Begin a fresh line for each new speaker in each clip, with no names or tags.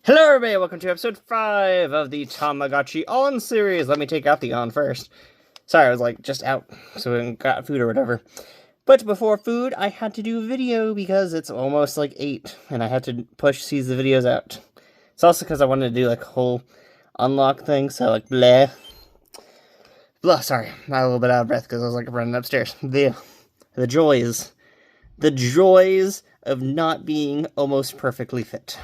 Hello everybody, welcome to episode 5 of the Tamagotchi On series. Let me take out the On first. Sorry, I was like just out, so I got food or whatever. But before food, I had to do a video because it's almost like 8, and I had to push the videos out. It's also because I wanted to do like a whole unlock thing, so like bleh. Blah, sorry, I'm a little bit out of breath because I was like running upstairs. The joys of not being almost perfectly fit.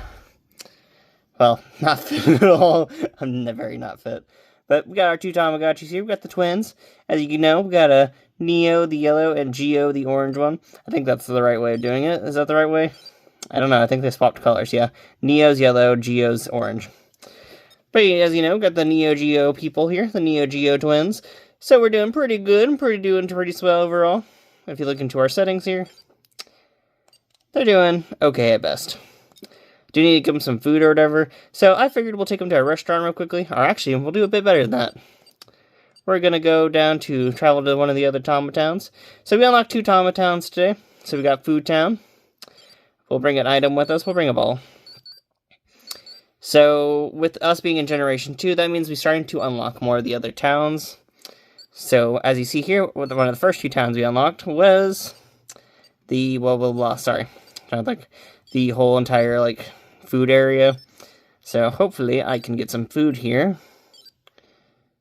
Well, not fit at all. I'm very not fit. But we got our two Tamagotchis here. We got the twins. As you can know, we got a Neo, the yellow, and Geo, the orange one. I think that's the right way of doing it. Is that the right way? I don't know. I think they swapped colors, yeah. Neo's yellow, Geo's orange. But as you know, we got the Neo Geo people here, the Neo Geo twins. So we're doing pretty good. Doing pretty swell overall. If you look into our settings here, they're doing okay at best. Do need to give them some food or whatever. So I figured we'll take them to a restaurant real quickly. Or actually, we'll do a bit better than that. We're going to go down to travel to one of the other Tama Towns. So we unlocked 2 Tama Towns today. So we got Food Town. We'll bring an item with us. We'll bring a ball. So with us being in Generation 2, that means we're starting to unlock more of the other towns. So as you see here, one of the first 2 towns we unlocked was the, sorry. I'm trying to think. The whole entire, like, food area. So hopefully I can get some food here.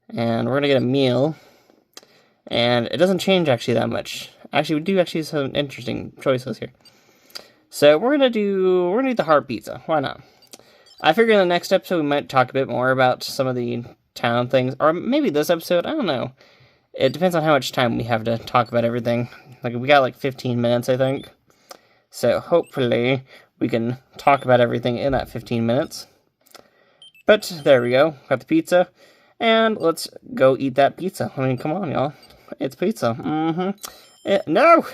And we're going to get a meal. And it doesn't change actually that much. Actually, we do actually have some interesting choices here. So we're going to do the heart pizza. Why not? I figure in the next episode we might talk a bit more about some of the town things. Or maybe this episode, I don't know. It depends on how much time we have to talk about everything. Like, we got like 15 minutes, I think. So hopefully we can talk about everything in that 15 minutes. But there we go. Got the pizza. And let's go eat that pizza. I mean, come on, y'all. It's pizza. No!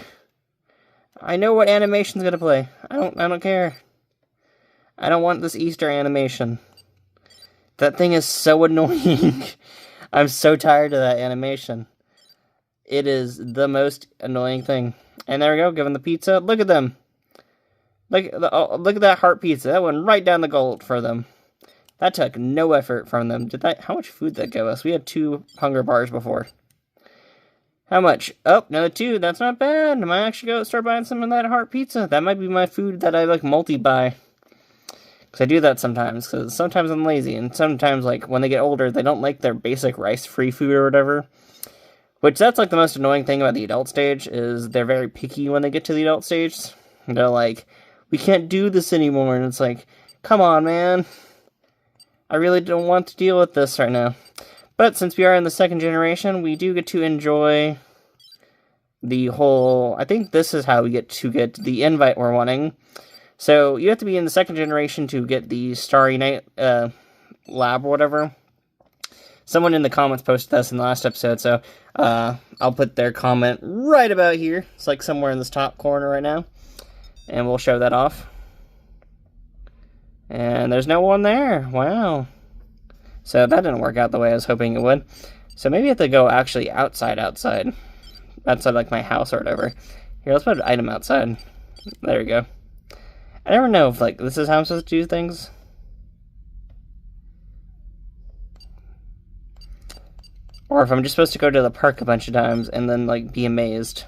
I know what animation's gonna play. I don't care. I don't want this Easter animation. That thing is so annoying. I'm so tired of that animation. It is the most annoying thing. And there we go, giving the pizza. Look at them. Look at that heart pizza. That went right down the gullet for them. That took no effort from them. How much food did that give us? We had 2 hunger bars before. How much? Oh, another 2. That's not bad. I might actually go start buying some of that heart pizza. That might be my food that I, like, multi-buy. Because I do that sometimes. Because sometimes I'm lazy. And sometimes, like, when they get older, they don't like their basic rice-free food or whatever. Which, that's, like, the most annoying thing about the adult stage. Is they're very picky when they get to the adult stage. They're like, we can't do this anymore. And it's like, come on, man. I really don't want to deal with this right now. But since we are in the 2nd generation, we do get to enjoy the whole... I think this is how we get the invite we're wanting. So you have to be in the 2nd generation to get the Starry Night lab or whatever. Someone in the comments posted this in the last episode, so I'll put their comment right about here. It's like somewhere in this top corner right now. And we'll show that off. And there's no one there. Wow. So that didn't work out the way I was hoping it would. So maybe I have to go actually outside. Outside like my house or whatever. Here, let's put an item outside. There we go. I never know if, like, this is how I'm supposed to do things. Or if I'm just supposed to go to the park a bunch of times and then, like, be amazed.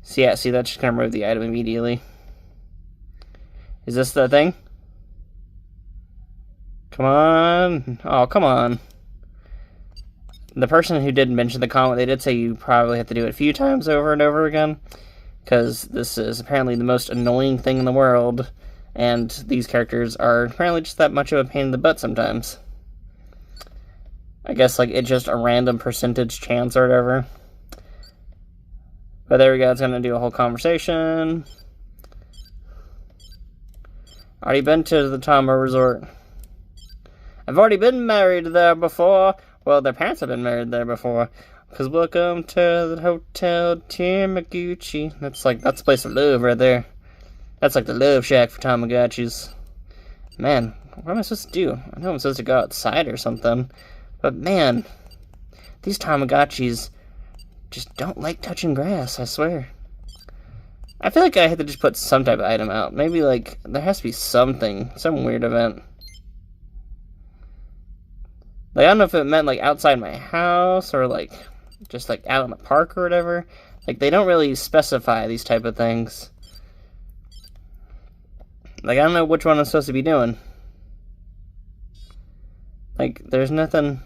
So yeah, see, that's just gonna remove the item immediately. Is this the thing? Come on. Oh, come on. The person who did mention the comment, they did say you probably have to do it a few times over and over again. Because this is apparently the most annoying thing in the world. And these characters are apparently just that much of a pain in the butt sometimes. I guess, like, it's just a random percentage chance or whatever. But there we go, it's going to do a whole conversation. Already been to the Tama Resort. I've already been married there before. Well, their parents have been married there before. Because welcome to the Hotel Tamagotchi. That's the place of love right there. That's like the love shack for Tamagotchis. Man, what am I supposed to do? I know I'm supposed to go outside or something. But man, these Tamagotchis just don't like touching grass, I swear. I feel like I had to just put some type of item out. Maybe, like, there has to be something, some weird event. Like, I don't know if it meant, like, outside my house or, like, just, like, out in the park or whatever. Like, they don't really specify these type of things. Like, I don't know which one I'm supposed to be doing. Like, there's nothing...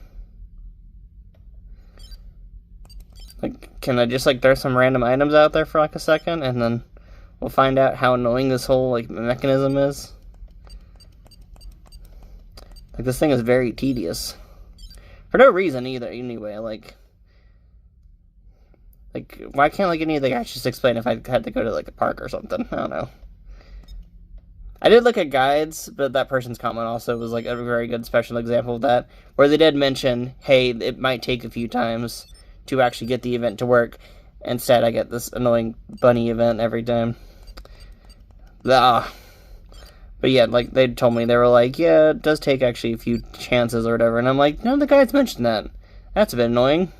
Like, can I just, like, throw some random items out there for, like, a second, and then we'll find out how annoying this whole, like, mechanism is? Like, this thing is very tedious. For no reason, either, anyway, like, why can't, like, any of the guys just explain if I had to go to, like, a park or something? I don't know. I did look at guides, but that person's comment also was, like, a very good special example of that, where they did mention, hey, it might take a few times to actually get the event to work. Instead, I get this annoying bunny event every time. But yeah, like, they told me, they were like, yeah, it does take actually a few chances or whatever. And I'm like, no, the guides mentioned that. That's a bit annoying.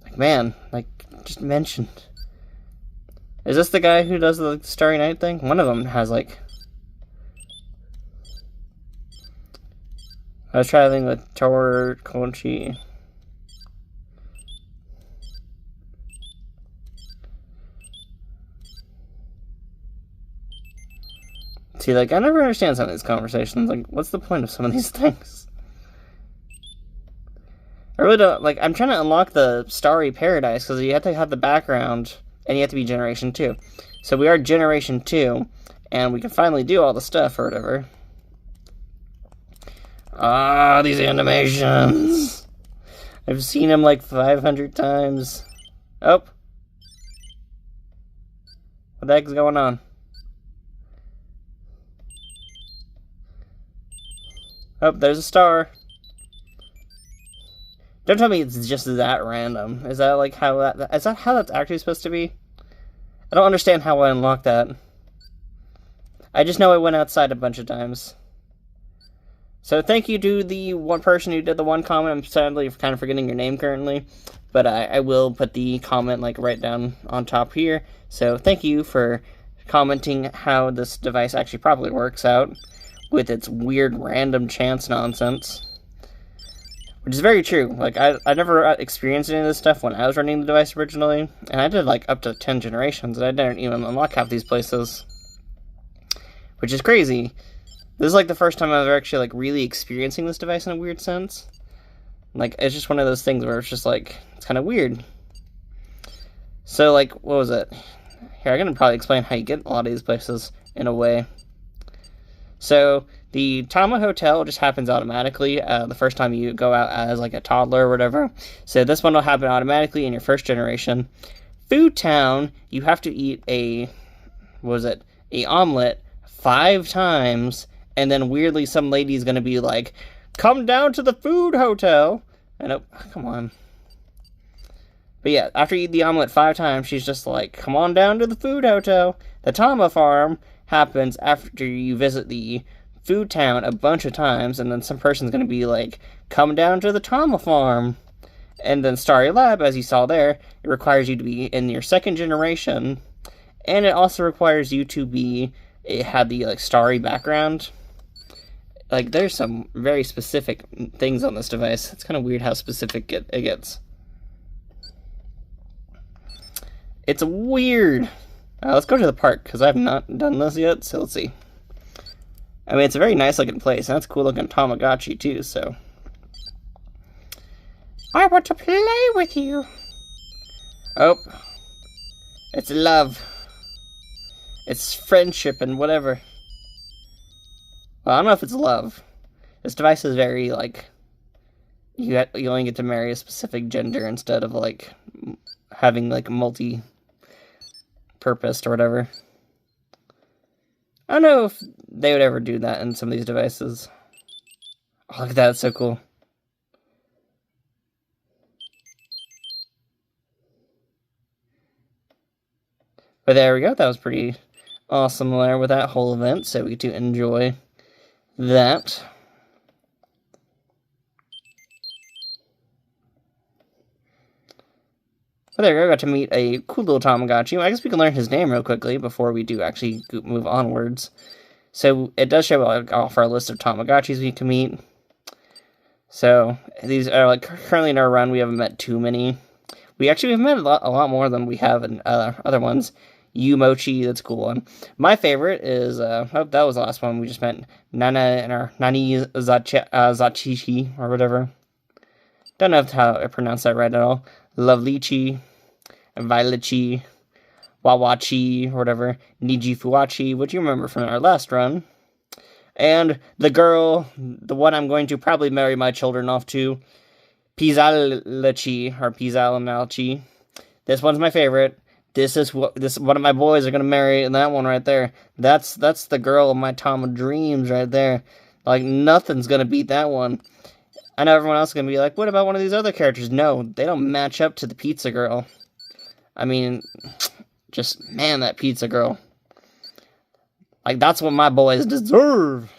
Like, man, like, just mentioned. Is this the guy who does the Starry Night thing? One of them has, like... I was traveling with Tamagotchi. See, like, I never understand some of these conversations. Like, what's the point of some of these things? I really don't... Like, I'm trying to unlock the Starry Paradise, because you have to have the background, and you have to be Generation 2. So we are Generation 2, and we can finally do all the stuff, or whatever. Ah, these animations. I've seen them like 500 times. Oh. What the heck's going on? Oh, there's a star. Don't tell me it's just that random. Is that like how is that how that's actually supposed to be? I don't understand how I unlocked that. I just know I went outside a bunch of times. So thank you to the one person who did the one comment. I'm sadly kind of forgetting your name currently, but I will put the comment like right down on top here. So thank you for commenting how this device actually probably works out with its weird random chance nonsense. Which is very true. Like, I never experienced any of this stuff when I was running the device originally, and I did like up to 10 generations, and I didn't even unlock half these places. Which is crazy. This is like the first time I was actually like really experiencing this device in a weird sense. Like, it's just one of those things where it's just like, it's kind of weird. So like, what was it? Here, I'm going to probably explain how you get a lot of these places in a way. So, the Tama Hotel just happens automatically the first time you go out as like a toddler or whatever. So this one will happen automatically in your first generation. Food Town, you have to eat a, what was it? A omelet 5 times. And then weirdly, some lady's gonna be like, come down to the food hotel. And oh, come on. But yeah, after you eat the omelet 5 times, she's just like, come on down to the food hotel. The Tama farm happens after you visit the food town a bunch of times. And then some person's gonna be like, come down to the Tama farm. And then Starry Lab, as you saw there, it requires you to be in your 2nd generation. And it also requires you to be, it had the like starry background. Like, there's some very specific things on this device. It's kind of weird how specific it gets. It's weird. Let's go to the park, because I've not done this yet, so let's see. I mean, it's a very nice looking place, and that's a cool looking Tamagotchi, too, so. I want to play with you. Oh. It's love. It's friendship and whatever. Well, I don't know if it's love. This device is very, like, you only get to marry a specific gender instead of, like, having, like, multi-purposed or whatever. I don't know if they would ever do that in some of these devices. Oh, look at that, it's so cool. But there we go, that was pretty awesome there with that whole event, so we get to enjoy that. But there we go, I got to meet a cool little Tamagotchi. I guess we can learn his name real quickly before we do actually move onwards. So it does show like off our list of Tamagotchis we can meet. So these are like currently in our run. We haven't met too many. We've met a lot more than we have in other ones. Mochi, that's a cool one. My favorite is that was the last one we just met. Nani Zachichi or whatever. Don't know how I pronounce that right at all. Lovelychi, Violetchi, Wawachi, or whatever. Niji Fuwachi, which you remember from our last run. And the girl, the one I'm going to probably marry my children off to, Pizalachi, or Pizalanalchi. This one's my favorite. This one of my boys are gonna marry, and that one right there. That's the girl of my Tom of Dreams right there. Like, nothing's gonna beat that one. I know everyone else is gonna be like, what about one of these other characters? No, they don't match up to the pizza girl. I mean, just, man, that pizza girl. Like, that's what my boys deserve.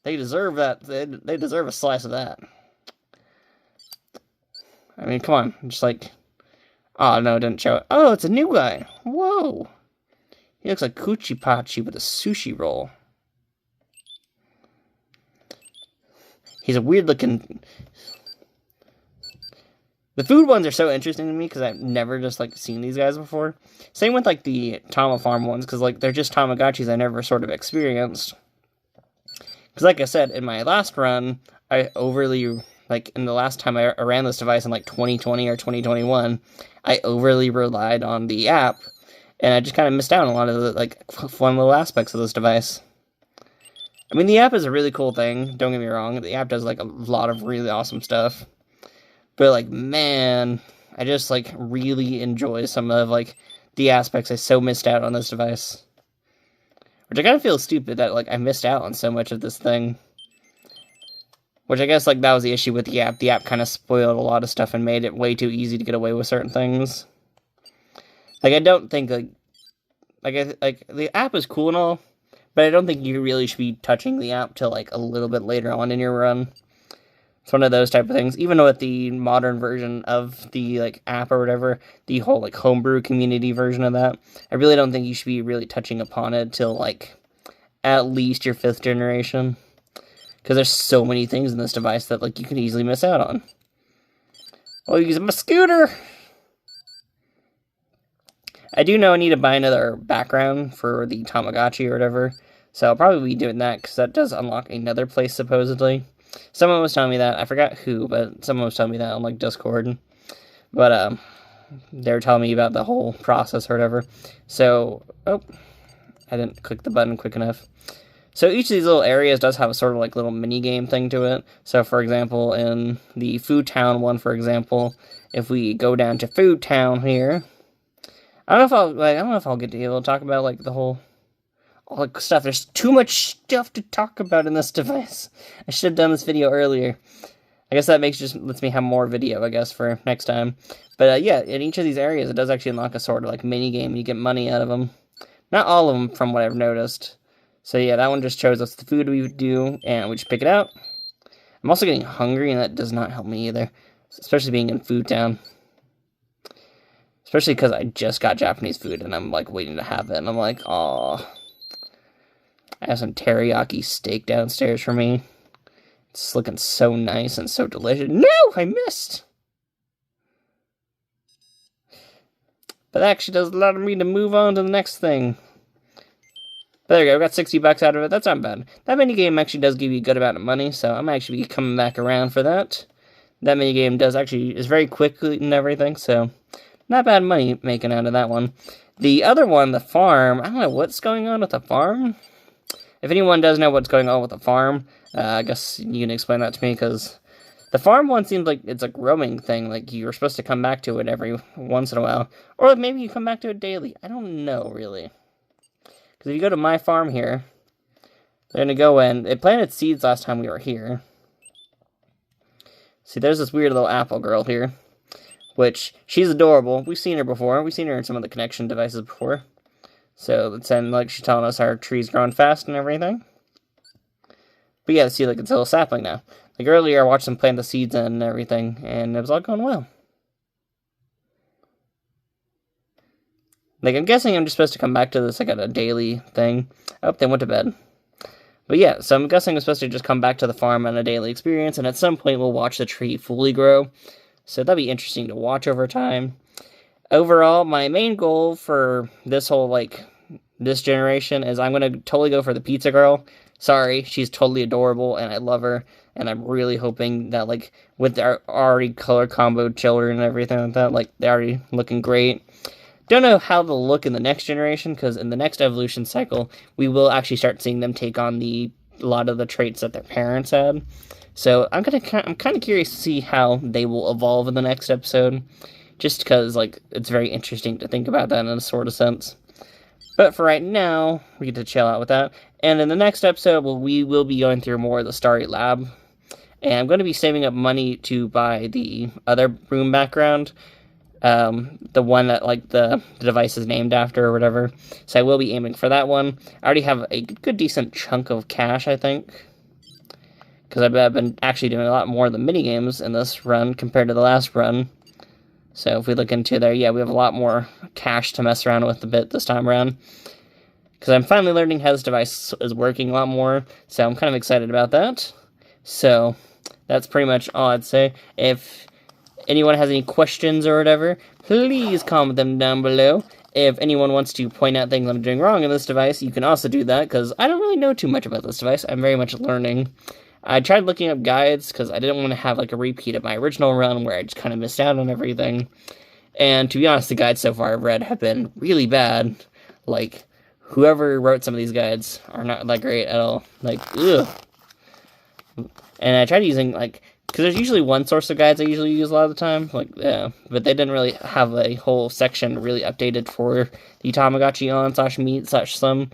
They deserve that. They deserve a slice of that. I mean, come on. Just like... Oh, no, it didn't show it. Oh, it's a new guy. Whoa. He looks like Kuchipachi with a sushi roll. He's a weird-looking... The food ones are so interesting to me because I've never just, like, seen these guys before. Same with, like, the Tama Farm ones because, like, they're just Tamagotchis I never sort of experienced. Because, like I said, in my last run, I overly... Like, in the last time I ran this device in, like, 2020 or 2021, I overly relied on the app, and I just kind of missed out on a lot of the, like, fun little aspects of this device. I mean, the app is a really cool thing, don't get me wrong. The app does, like, a lot of really awesome stuff. But, like, man, I just, like, really enjoy some of, like, the aspects I so missed out on this device. Which I kind of feel stupid that, like, I missed out on so much of this thing. Which I guess, like, that was the issue with the app. The app kind of spoiled a lot of stuff and made it way too easy to get away with certain things. Like, I don't think, like, the app is cool and all, but I don't think you really should be touching the app till, like, a little bit later on in your run. It's one of those type of things. Even with the modern version of the, like, app or whatever, the whole, like, homebrew community version of that, I really don't think you should be really touching upon it till, like, at least your 5th generation. Because there's so many things in this device that, like, you can easily miss out on. I'll use my scooter! I do know I need to buy another background for the Tamagotchi or whatever. So I'll probably be doing that, because that does unlock another place, supposedly. Someone was telling me that. I forgot who, but someone was telling me that on, like, Discord. But, they were telling me about the whole process or whatever. So, oh, I didn't click the button quick enough. So each of these little areas does have a sort of like little mini game thing to it. So for example, in the Food Town one, for example, if we go down to Food Town here, I don't know if I'll get to be able to talk about like the whole all the stuff. There's too much stuff to talk about in this device. I should have done this video earlier. I guess that lets me have more video, I guess, for next time. But yeah, in each of these areas, it does actually unlock a sort of like mini game. You get money out of them. Not all of them, from what I've noticed. So yeah, that one just shows us the food we would do, and we just pick it out. I'm also getting hungry, and that does not help me either. Especially being in Food Town. Especially because I just got Japanese food, and I'm, like, waiting to have it. And I'm like, aw. I have some teriyaki steak downstairs for me. It's looking so nice and so delicious. No! I missed! But that actually does allow me to move on to the next thing. But there you go, I got 60 bucks out of it. That's not bad. That minigame actually does give you a good amount of money, so I'm actually be coming back around for that. That minigame is very quick and everything, so not bad money making out of that one. The other one, the farm, I don't know what's going on with the farm. If anyone does know what's going on with the farm, I guess you can explain that to me, because the farm one seems like it's a growing thing, like you're supposed to come back to it every once in a while. Or maybe you come back to it daily. I don't know, really. Because if you go to my farm here, they're going to go in. It planted seeds last time we were here. See, there's this weird little apple girl here. Which, she's adorable. We've seen her before. We've seen her in some of the connection devices before. So, it's like she's telling us our tree's growing fast and everything. But yeah, see, like, it's a little sapling now. Like, earlier I watched them plant the seeds in and everything, and it was all going well. Like, I'm guessing I'm just supposed to come back to this, like, at a daily thing. Oh, they went to bed. But yeah, so I'm guessing I'm supposed to just come back to the farm on a daily experience, and at some point we'll watch the tree fully grow. So that'll be interesting to watch over time. Overall, my main goal for this whole, this generation is I'm going to totally go for the pizza girl. Sorry, she's totally adorable, and I love her, and I'm really hoping that, with our already color comboed children and everything like that, they're already looking great. Don't know how they'll look in the next generation, because in the next evolution cycle, we will actually start seeing them take on a lot of the traits that their parents had. So I'm kind of curious to see how they will evolve in the next episode, just because, it's very interesting to think about that in a sort of sense. But for right now, we get to chill out with that. And in the next episode, we will be going through more of the Starry Lab. And I'm going to be saving up money to buy the other room background. The one that, the device is named after or whatever. So I will be aiming for that one. I already have a good, decent chunk of cash, I think. Because I've been actually doing a lot more of the minigames in this run compared to the last run. So if we look into there, yeah, we have a lot more cash to mess around with a bit this time around. Because I'm finally learning how this device is working a lot more. So I'm kind of excited about that. So that's pretty much all I'd say. If anyone has any questions or whatever, please comment them down below. If anyone wants to point out things I'm doing wrong in this device, you can also do that. Because I don't really know too much about this device. I'm very much learning. I tried looking up guides because I didn't want to have a repeat of my original run where I just kind of missed out on everything. And to be honest, the guides so far I've read have been really bad. Whoever wrote some of these guides are not that great at all. Ugh. And I tried using, because there's usually one source of guides I usually use a lot of the time. But they didn't really have a whole section really updated for the Tamagotchi On /meet/some.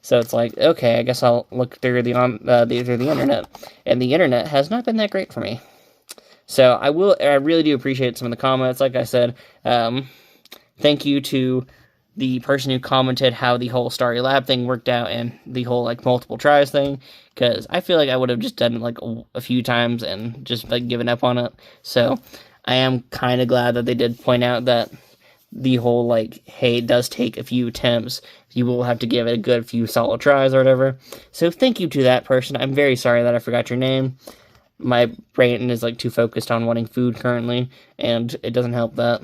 So it's okay, I guess I'll look through the internet. And the internet has not been that great for me. So I really do appreciate some of the comments. Like I said, thank you to the person who commented how the whole Starry Lab thing worked out and the whole, multiple tries thing. Because I feel like I would have just done it, a few times and just, given up on it. So I am kind of glad that they did point out that the whole, hey, it does take a few attempts. You will have to give it a good few solid tries or whatever. So thank you to that person. I'm very sorry that I forgot your name. My brain is, too focused on wanting food currently, and it doesn't help that.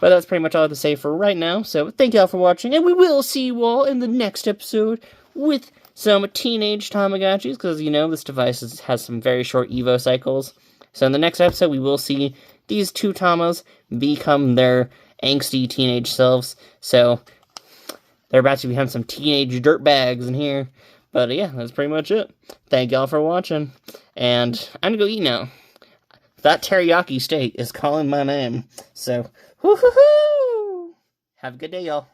But that's pretty much all I have to say for right now. So thank you all for watching, and we will see you all in the next episode with some teenage Tamagotchis, because, this device has some very short Evo cycles. So in the next episode, we will see these two Tamas become their angsty teenage selves. So they're about to become some teenage dirtbags in here. But yeah, that's pretty much it. Thank y'all for watching. And I'm gonna go eat now. That teriyaki steak is calling my name. So, whoo-hoo-hoo! Have a good day, y'all.